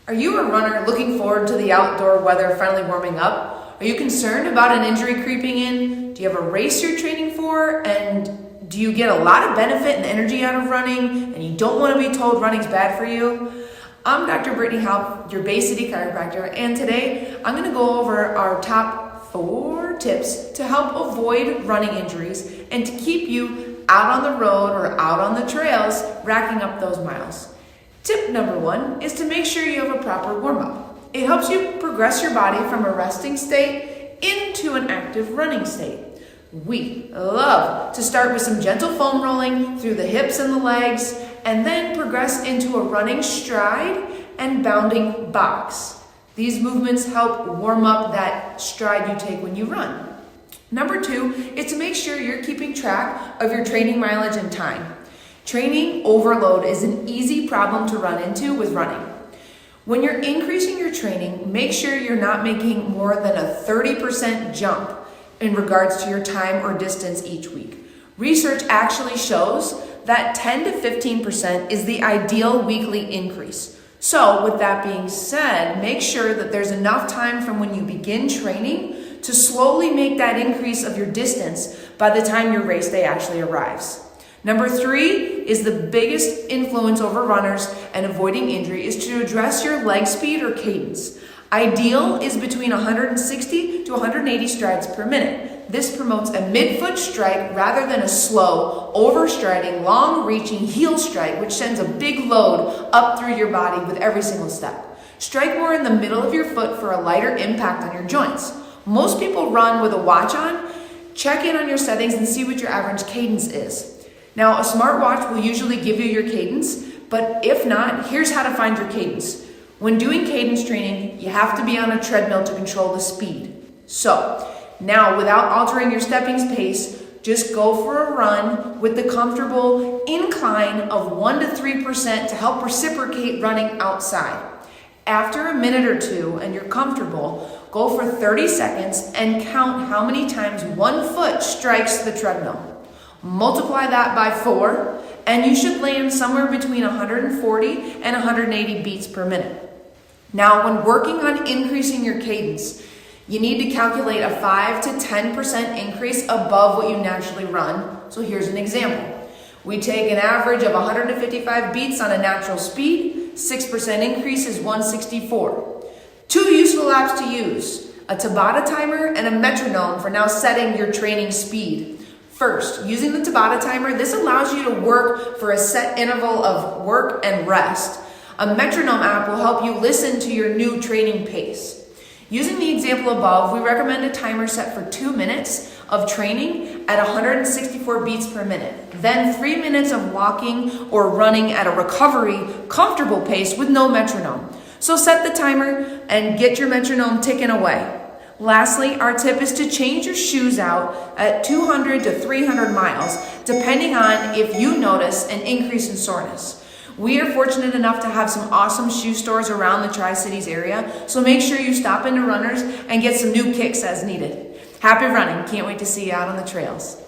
Are you a runner looking forward to the outdoor weather finally warming up? Are you concerned about an injury creeping in? Do you have a race you're training for? And do you get a lot of benefit and energy out of running and you don't want to be told running's bad for you? I'm Dr. Brittany Halp, your Bay City chiropractor, and today I'm going to go over our top 4 tips to help avoid running injuries and to keep you out on the road or out on the trails racking up those miles. Tip number 1 is to make sure you have a proper warm-up. It helps you progress your body from a resting state into an active running state. We love to start with some gentle foam rolling through the hips and the legs, and then progress into a running stride and bounding box. These movements help warm up that stride you take when you run. Number 2 is to make sure you're keeping track of your training mileage and time. Training overload is an easy problem to run into with running. When you're increasing your training, make sure you're not making more than a 30% jump in regards to your time or distance each week. Research actually shows that 10 to 15% is the ideal weekly increase. So with that being said, make sure that there's enough time from when you begin training to slowly make that increase of your distance by the time your race day actually arrives. Number 3 is the biggest influence over runners and avoiding injury is to address your leg speed or cadence. Ideal is between 160 to 180 strides per minute. This promotes a mid-foot strike rather than a slow, overstriding, long-reaching heel strike, which sends a big load up through your body with every single step. Strike more in the middle of your foot for a lighter impact on your joints. Most people run with a watch on. Check in on your settings and see what your average cadence is. Now, a smartwatch will usually give you your cadence, but if not, here's how to find your cadence. When doing cadence training, you have to be on a treadmill to control the speed. So, now without altering your stepping pace, just go for a run with the comfortable incline of 1 to 3% to help reciprocate running outside. After a minute or 2 and you're comfortable, go for 30 seconds and count how many times one foot strikes the treadmill. Multiply that by 4, and you should land somewhere between 140 and 180 beats per minute. Now, when working on increasing your cadence, you need to calculate a 5 to 10% increase above what you naturally run. So here's an example. We take an average of 155 beats on a natural speed. 6% increase is 164. 2 useful apps to use, a Tabata timer and a metronome for now setting your training speed. First, using the Tabata timer, this allows you to work for a set interval of work and rest. A metronome app will help you listen to your new training pace. Using the example above, we recommend a timer set for 2 minutes of training at 164 beats per minute. Then 3 minutes of walking or running at a recovery, comfortable pace with no metronome. So set the timer and get your metronome ticking away. Lastly, our tip is to change your shoes out at 200 to 300 miles, depending on if you notice an increase in soreness. We are fortunate enough to have some awesome shoe stores around the Tri-Cities area, so make sure you stop into Runners and get some new kicks as needed. Happy running. Can't wait to see you out on the trails.